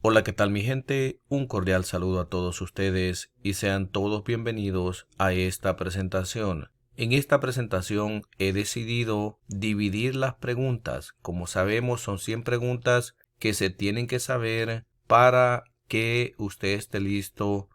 Hola, ¿qué tal mi gente? Un cordial saludo a todos ustedes y sean todos bienvenidos a esta presentación. En esta presentación he decidido dividir las preguntas. Como sabemos, son 100 preguntas que se tienen que saber para que usted esté listo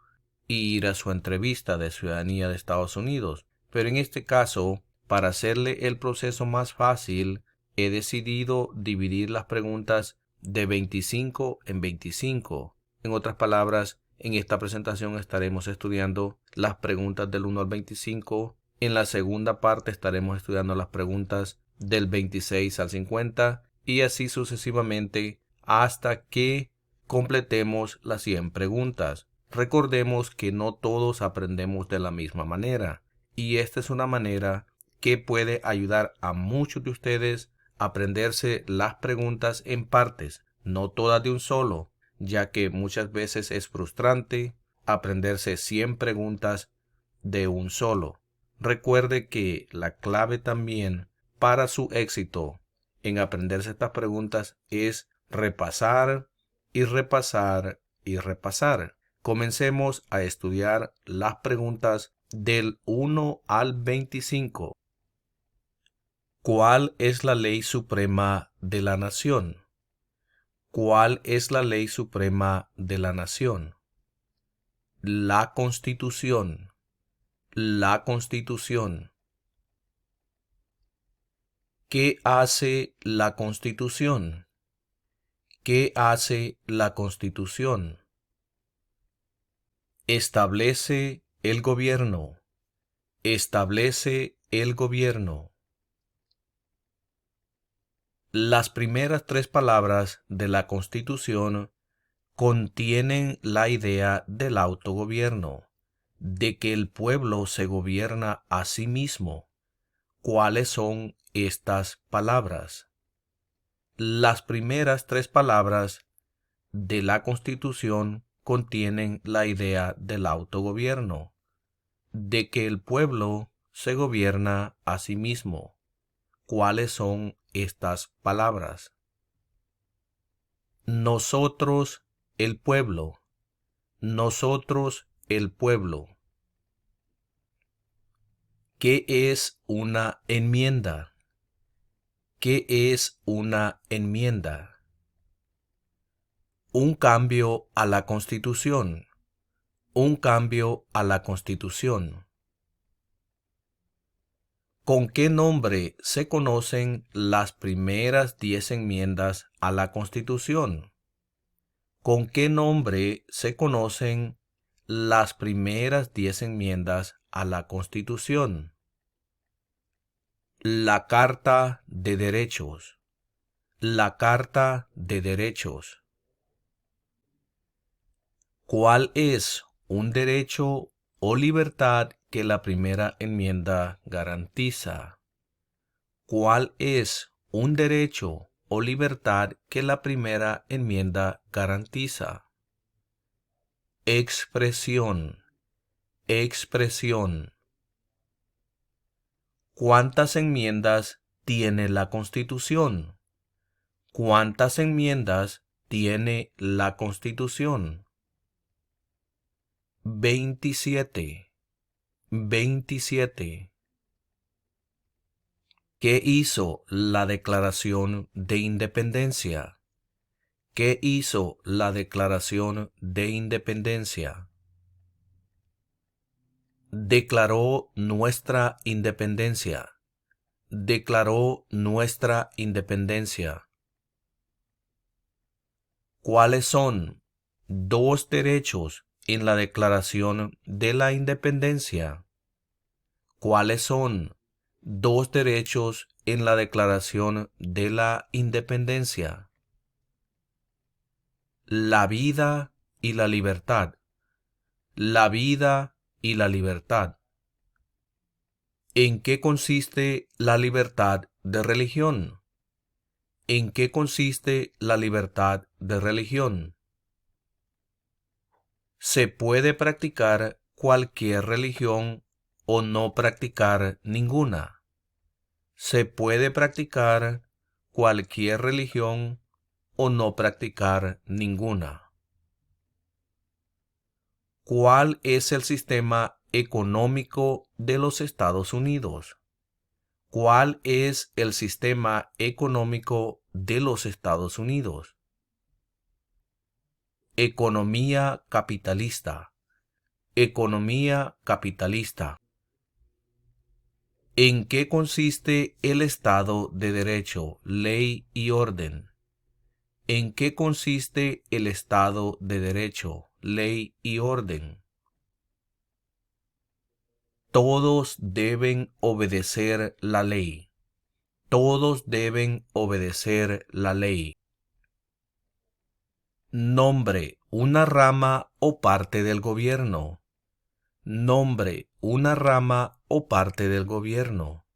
y ir a su entrevista de ciudadanía de Estados Unidos. Pero en este caso, para hacerle el proceso más fácil, he decidido dividir las preguntas de 25 en 25. En otras palabras, en esta presentación estaremos estudiando las preguntas del 1 al 25. En la segunda parte estaremos estudiando las preguntas del 26 al 50 y así sucesivamente hasta que completemos las 100 preguntas. Recordemos que no todos aprendemos de la misma manera y esta es una manera que puede ayudar a muchos de ustedes a aprenderse las preguntas en partes, no todas de un solo, ya que muchas veces es frustrante aprenderse 100 preguntas de un solo. Recuerde que la clave también para su éxito en aprenderse estas preguntas es repasar y repasar y repasar. Comencemos a estudiar las preguntas del 1 al 25. ¿Cuál es la ley suprema de la nación? ¿Cuál es la ley suprema de la nación? La Constitución. La Constitución. ¿Qué hace la Constitución? ¿Qué hace la Constitución? Establece el gobierno. Establece el gobierno. Las primeras 3 palabras de la Constitución contienen la idea del autogobierno, de que el pueblo se gobierna a sí mismo. ¿Cuáles son estas palabras? Las primeras 3 palabras de la Constitución contienen la idea del autogobierno, de que el pueblo se gobierna a sí mismo. ¿Cuáles son estas palabras? Nosotros, el pueblo. Nosotros, el pueblo. ¿Qué es una enmienda? ¿Qué es una enmienda? Un cambio a la Constitución. Un cambio a la Constitución. ¿Con qué nombre se conocen las primeras 10 enmiendas a la Constitución? ¿Con qué nombre se conocen las primeras 10 enmiendas a la Constitución? La Carta de Derechos. La Carta de Derechos. ¿Cuál es un derecho o libertad que la primera enmienda garantiza? ¿Cuál es un derecho o libertad que la primera enmienda garantiza? Expresión. Expresión. ¿Cuántas enmiendas tiene la Constitución? ¿Cuántas enmiendas tiene la Constitución? 27. 27. ¿Qué hizo la Declaración de Independencia? ¿Qué hizo la Declaración de Independencia? Declaró nuestra independencia. Declaró nuestra independencia. ¿Cuáles son 2 derechos en la Declaración de la Independencia? ¿Cuáles son 2 derechos en la Declaración de la Independencia? La vida y la libertad. La vida y la libertad. ¿En qué consiste la libertad de religión? ¿En qué consiste la libertad de religión? ¿Se puede practicar cualquier religión o no practicar ninguna? ¿Se puede practicar cualquier religión o no practicar ninguna? ¿Cuál es el sistema económico de los Estados Unidos? ¿Cuál es el sistema económico de los Estados Unidos? Economía capitalista. Economía capitalista. ¿En qué consiste el Estado de Derecho, ley y orden? ¿En qué consiste el Estado de Derecho, ley y orden? Todos deben obedecer la ley. Todos deben obedecer la ley. Nombre una rama o parte del gobierno. Nombre una rama o parte del gobierno.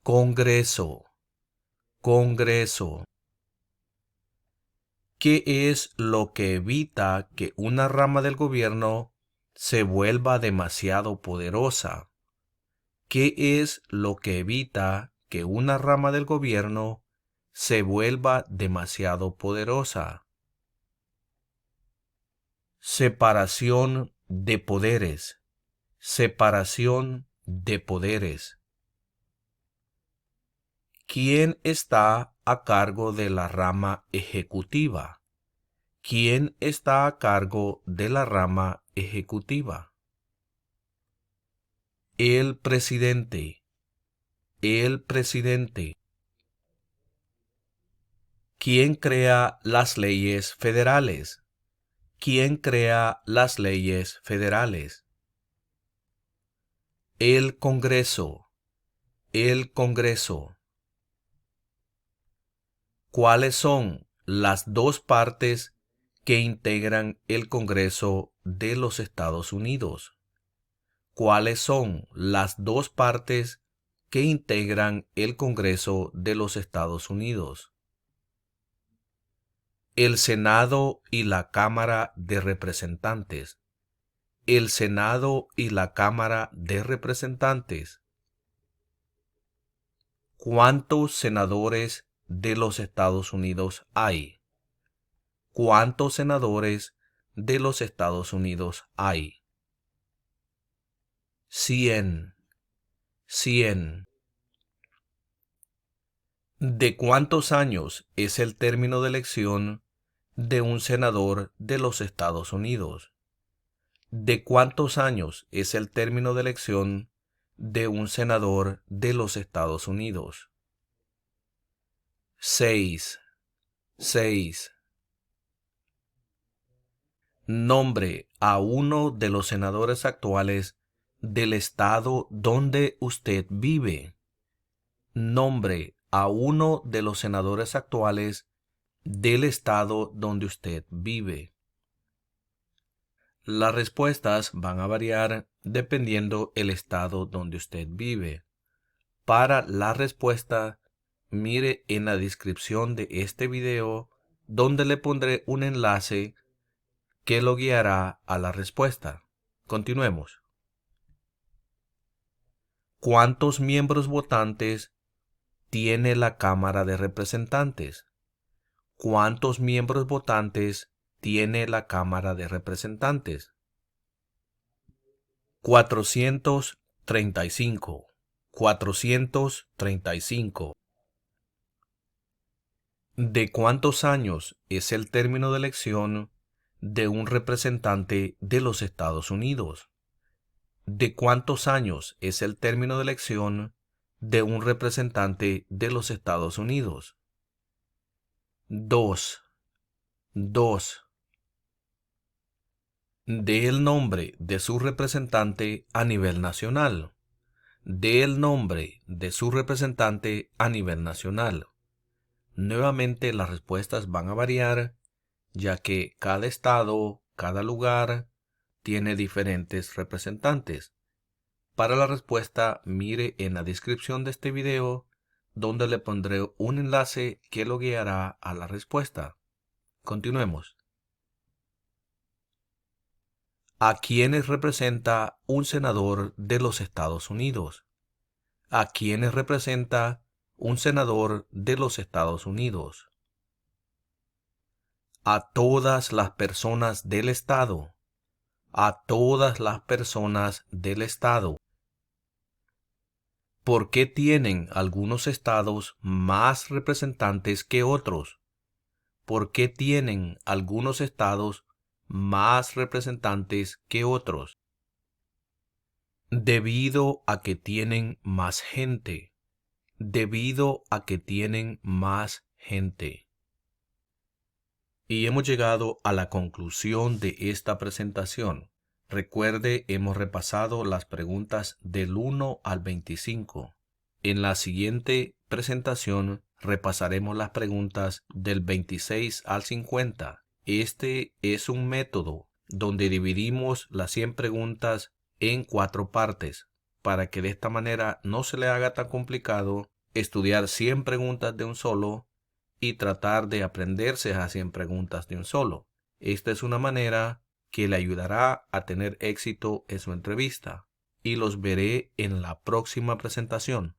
Congreso. Congreso. ¿Qué es lo que evita que una rama del gobierno se vuelva demasiado poderosa? ¿Qué es lo que evita que una rama del gobierno se vuelva demasiado poderosa? Separación de poderes. Separación de poderes. ¿Quién está a cargo de la rama ejecutiva? ¿Quién está a cargo de la rama ejecutiva? El presidente. El presidente. ¿Quién crea las leyes federales? ¿Quién crea las leyes federales? El Congreso. El Congreso. ¿Cuáles son las dos partes que integran el Congreso de los Estados Unidos? ¿Cuáles son las dos partes que integran el Congreso de los Estados Unidos? El Senado y la Cámara de Representantes. El Senado y la Cámara de Representantes. ¿Cuántos senadores de los Estados Unidos hay? ¿Cuántos senadores de los Estados Unidos hay? 100. 100. ¿De cuántos años es el término de elección de un senador de los Estados Unidos? ¿De cuántos años es el término de elección de un senador de los Estados Unidos? 6. 6. Nombre a uno de los senadores actuales del estado donde usted vive. Nombre a uno de los senadores actuales del estado donde usted vive. Las respuestas van a variar dependiendo el estado donde usted vive. Para la respuesta, mire en la descripción de este video donde le pondré un enlace que lo guiará a la respuesta. Continuemos. ¿Cuántos miembros votantes tiene la Cámara de Representantes? ¿Cuántos miembros votantes tiene la Cámara de Representantes? 435. 435. ¿De cuántos años es el término de elección de un representante de los Estados Unidos? ¿De cuántos años es el término de elección de un representante de los Estados Unidos? 2. 2. Dé el nombre de su representante a nivel nacional. Dé el nombre de su representante a nivel nacional. Nuevamente las respuestas van a variar, ya que cada estado, cada lugar, tiene diferentes representantes. Para la respuesta, mire en la descripción de este video, donde le pondré un enlace que lo guiará a la respuesta. Continuemos. ¿A quiénes representa un senador de los Estados Unidos? ¿A quiénes representa un senador de los Estados Unidos? a todas las personas del estado. A todas las personas del estado. ¿Por qué tienen algunos estados más representantes que otros? ¿Por qué tienen algunos estados más representantes que otros? Debido a que tienen más gente. Debido a que tienen más gente. Y hemos llegado a la conclusión de esta presentación. Recuerde, hemos repasado las preguntas del 1 al 25. En la siguiente presentación repasaremos las preguntas del 26 al 50. Este es un método donde dividimos las 100 preguntas en 4 partes, para que de esta manera no se le haga tan complicado estudiar 100 preguntas de un solo y tratar de aprenderse a 100 preguntas de un solo. Esta es una manera que le ayudará a tener éxito en su entrevista, y los veré en la próxima presentación.